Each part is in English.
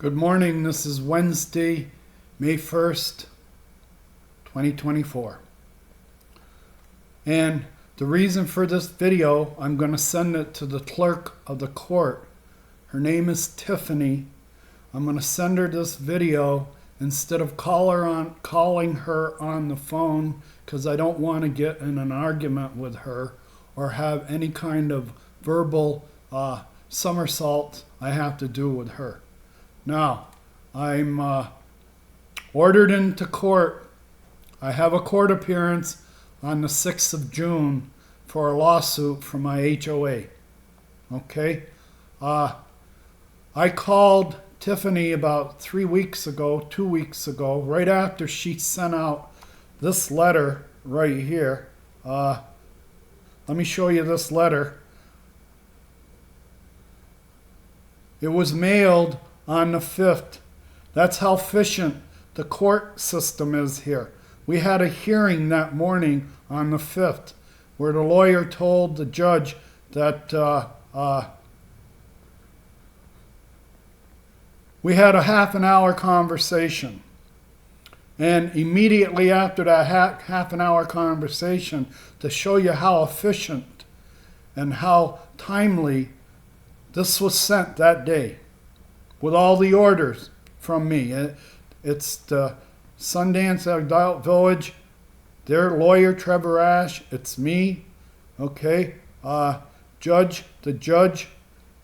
Good morning. This is Wednesday, May 1st, 2024. And the reason for this video, I'm going to send it to the clerk of the court. Her name is Tiffany. I'm going to send her this video instead of calling her on the phone because I don't want to get in an argument with her or have any kind of verbal somersault I have to do with her. Now, I'm ordered into court. I have a court appearance on the 6th of June for a lawsuit for my HOA. Okay? I called Tiffany about 2 weeks ago, right after she sent out this letter right here. Let me show you this letter. It was mailed on the 5th. That's how efficient the court system is here. We had a hearing that morning on the 5th where the lawyer told the judge that we had a half an hour conversation. And immediately after that half an hour conversation, to show you how efficient and how timely this was sent that day, with all the orders from me. It's the Sundance Adult Village, their lawyer, Trevor Ash, it's me, okay, the judge,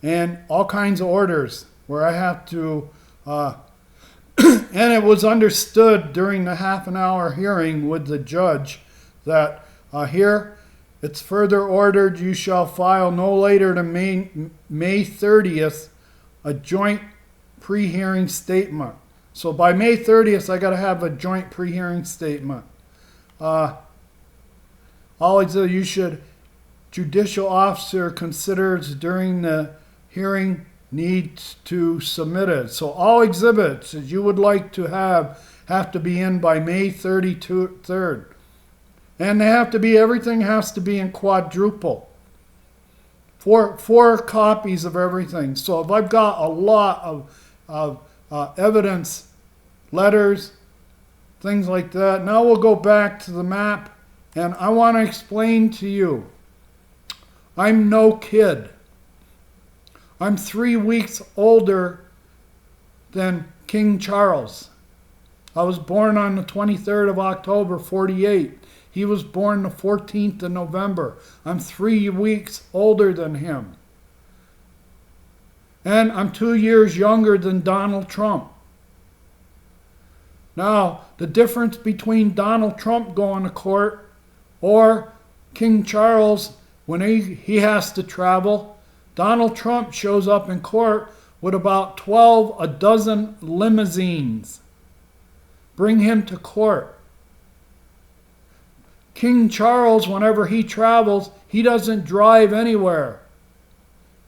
and all kinds of orders where I have to, and it was understood during the half an hour hearing with the judge that here, it's further ordered you shall file no later than May 30th a joint pre-hearing statement. So by May 30th, I got to have a joint pre-hearing statement. You should, judicial officer considers during the hearing needs to submit it. So all exhibits that you would like to have to be in by May 3rd. And everything has to be in quadruple. Four copies of everything. So if I've got a lot of evidence, letters, things like that. Now we'll go back to the map, and I want to explain to you. I'm no kid. I'm 3 weeks older than King Charles. I was born on the 23rd of October, 48. He was born the 14th of November. I'm 3 weeks older than him. And I'm 2 years younger than Donald Trump. Now, the difference between Donald Trump going to court or King Charles when he has to travel, Donald Trump shows up in court with about a dozen limousines. Bring him to court. King Charles, whenever he travels, he doesn't drive anywhere.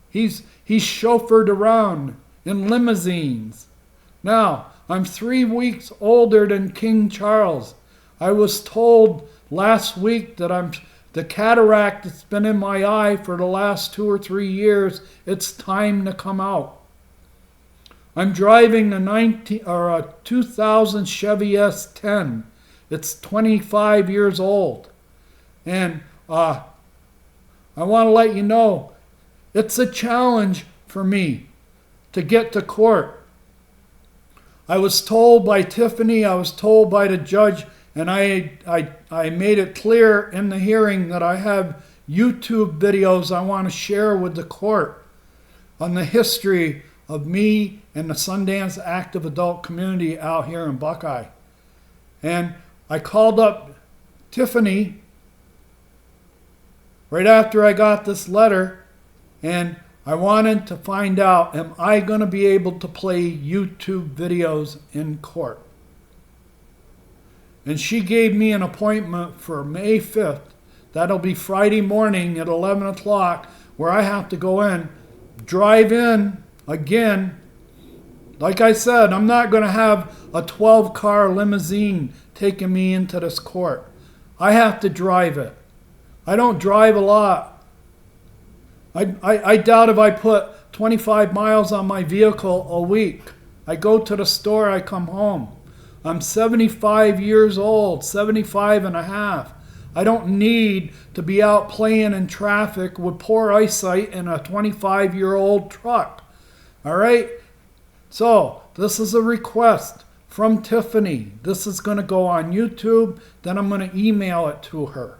He's chauffeured around in limousines. Now, I'm 3 weeks older than King Charles. I was told last week that the cataract that's been in my eye for the last 2 or 3 years, it's time to come out. I'm driving a 2000 Chevy S10. It's 25 years old. And I want to let you know, it's a challenge for me to get to court. I was told by Tiffany, I was told by the judge, and I made it clear in the hearing that I have YouTube videos I want to share with the court on the history of me and the Sundance active adult community out here in Buckeye. And I called up Tiffany right after I got this letter, and I wanted to find out, am I going to be able to play YouTube videos in court? And she gave me an appointment for May 5th. That'll be Friday morning at 11 o'clock, where I have to go in, drive in again. Like I said, I'm not going to have a 12-car limousine taking me into this court. I have to drive it. I don't drive a lot. I doubt if I put 25 miles on my vehicle a week. I go to the store, I come home. I'm 75 years old, 75 and a half. I don't need to be out playing in traffic with poor eyesight in a 25-year-old truck. All right? So, this is a request from Tiffany. This is going to go on YouTube. Then I'm going to email it to her.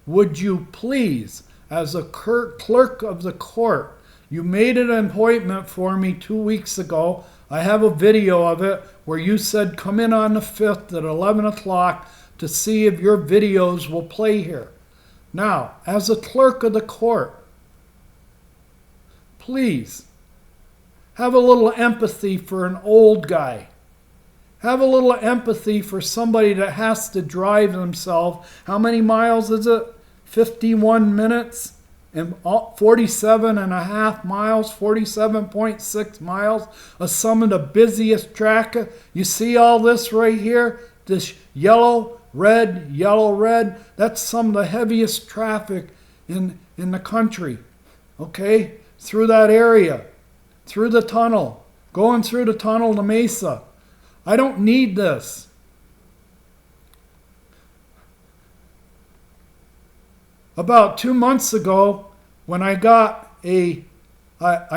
Would you please, as a clerk of the court, you made an appointment for me 2 weeks ago. I have a video of it where you said come in on the 5th at 11 o'clock to see if your videos will play here. Now, as a clerk of the court, please have a little empathy for an old guy. Have a little empathy for somebody that has to drive themselves. How many miles is it? 51 minutes and 47 and a half miles, 47.6 miles of some of the busiest traffic. You see all this right here? This yellow, red, that's some of the heaviest traffic in the country. Okay? Through that area, through the tunnel, going through the tunnel to Mesa. I don't need this. About 2 months ago, when I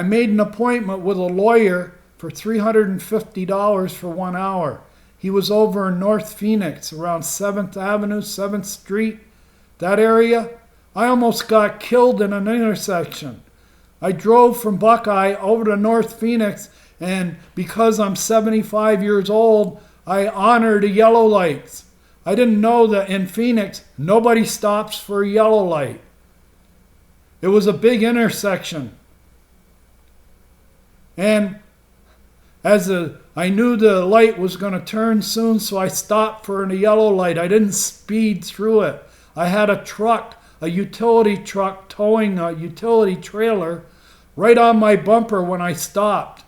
made an appointment with a lawyer for $350 for 1 hour. He was over in North Phoenix, around 7th Avenue, 7th Street, that area. I almost got killed in an intersection. I drove from Buckeye over to North Phoenix, and because I'm 75 years old, I honor the yellow lights. I didn't know that in Phoenix, nobody stops for a yellow light. It was a big intersection. And I knew the light was going to turn soon, so I stopped for a yellow light. I didn't speed through it. I had a truck, a utility truck, towing a utility trailer right on my bumper when I stopped.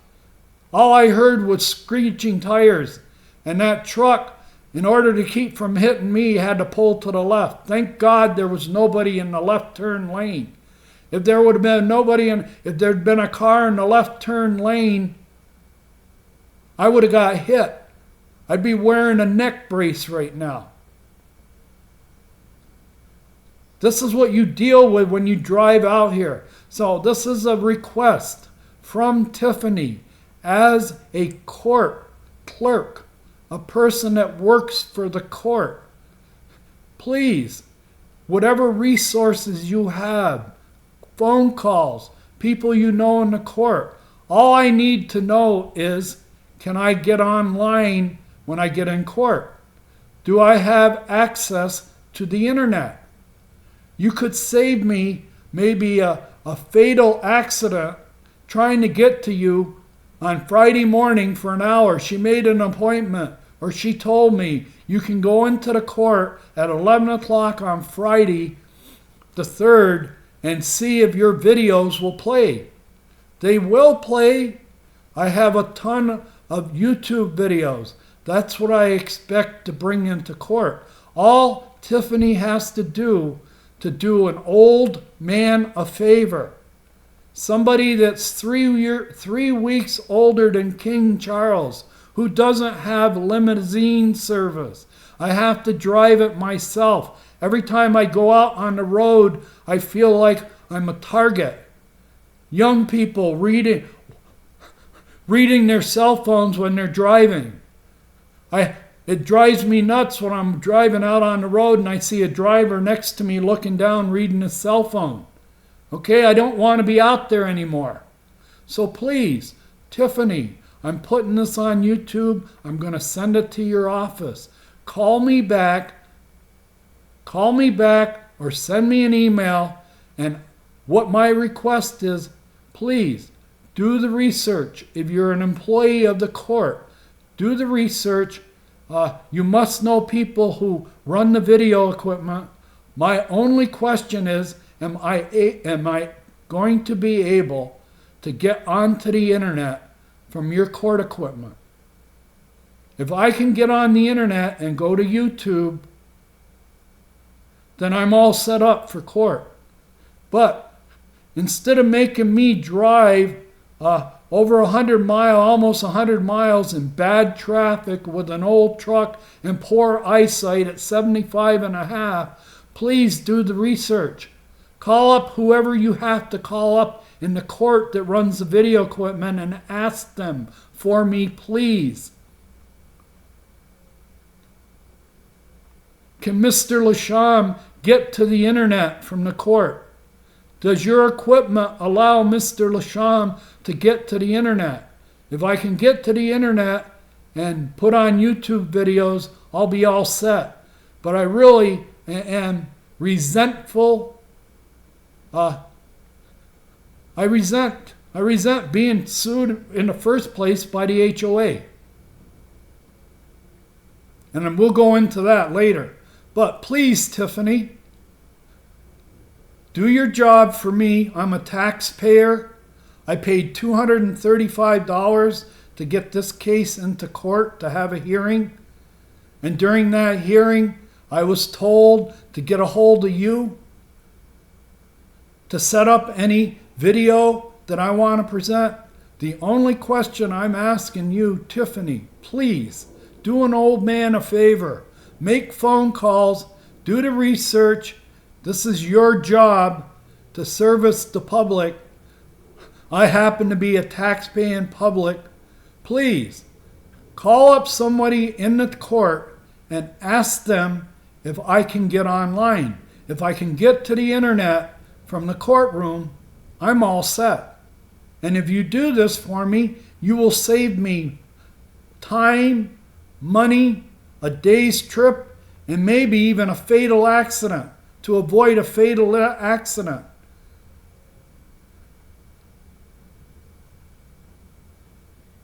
All I heard was screeching tires. And that truck, in order to keep from hitting me, had to pull to the left. Thank God there was nobody in the left turn lane. If there would have been if there'd been a car in the left turn lane, I would have got hit. I'd be wearing a neck brace right now. This is what you deal with when you drive out here. So this is a request from Tiffany as a court clerk, a person that works for the court. Please, whatever resources you have, phone calls, people you know in the court, all I need to know is, can I get online when I get in court? Do I have access to the internet? You could save me maybe a fatal accident trying to get to you on Friday morning for an hour. She made an appointment, or she told me, you can go into the court at 11 o'clock on Friday the 3rd and see if your videos will play. They will play. I have a ton of YouTube videos. That's what I expect to bring into court. All Tiffany has to do an old man a favor, somebody that's 3 weeks older than King Charles, who doesn't have limousine service. I have to drive it myself. Every time I go out on the road, I feel like I'm a target. Young people reading their cell phones when they're driving. It drives me nuts when I'm driving out on the road and I see a driver next to me looking down reading his cell phone. Okay, I don't want to be out there anymore. So please, Tiffany, I'm putting this on YouTube. I'm going to send it to your office. Call me back or send me an email. And what my request is, please do the research. If you're an employee of the court, do the research. You must know people who run the video equipment. My only question is, am I going to be able to get onto the internet from your court equipment? If I can get on the internet and go to YouTube, then I'm all set up for court. But instead of making me drive over 100 miles, almost 100 miles in bad traffic with an old truck and poor eyesight at 75 and a half, please do the research. Call up whoever you have to call up in the court that runs the video equipment and ask them for me, please. Can Mr. Lasham get to the internet from the court? Does your equipment allow Mr. Lasham to get to the internet? If I can get to the internet and put on YouTube videos, I'll be all set. But I really am resentful. I resent being sued in the first place by the HOA. And we'll go into that later. But please, Tiffany, do your job for me. I'm a taxpayer. I paid $235 to get this case into court to have a hearing. And during that hearing, I was told to get a hold of you to set up any video that I want to present. The only question I'm asking you, Tiffany, please do an old man a favor. Make phone calls, do the research. This is your job to service the public. I happen to be a taxpaying public. Please call up somebody in the court and ask them if I can get online. If I can get to the internet from the courtroom, I'm all set. And if you do this for me, you will save me time, money, a day's trip, and maybe even a fatal accident, to avoid a fatal accident.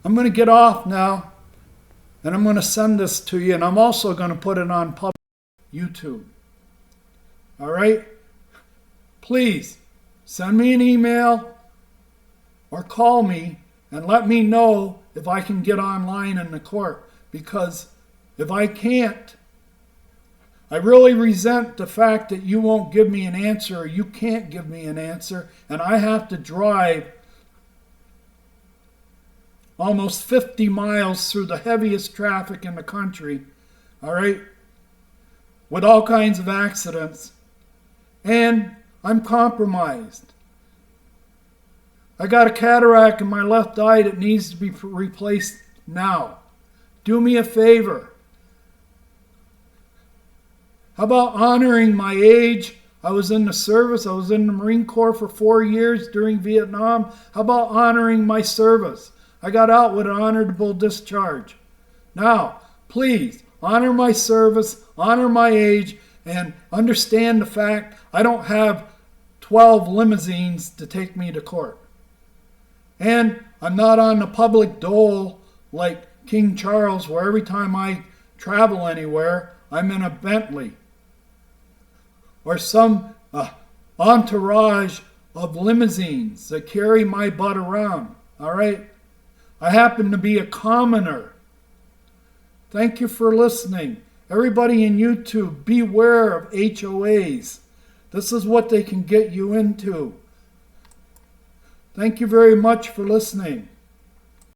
I'm going to get off now, and I'm going to send this to you, and I'm also going to put it on public YouTube. All right? Please send me an email or call me and let me know if I can get online in the court, because if I can't, I really resent the fact that you won't give me an answer, or you can't give me an answer, and I have to drive almost 50 miles through the heaviest traffic in the country, all right, with all kinds of accidents, and I'm compromised. I got a cataract in my left eye that needs to be replaced now. Do me a favor. How about honoring my age? I was in the service. I was in the Marine Corps for 4 years during Vietnam. How about honoring my service? I got out with an honorable discharge. Now, please, honor my service, honor my age, and understand the fact I don't have 12 limousines to take me to court. And I'm not on the public dole like King Charles, where every time I travel anywhere, I'm in a Bentley or some entourage of limousines that carry my butt around. All right? I happen to be a commoner. Thank you for listening. Everybody in YouTube, beware of HOAs. This is what they can get you into. Thank you very much for listening.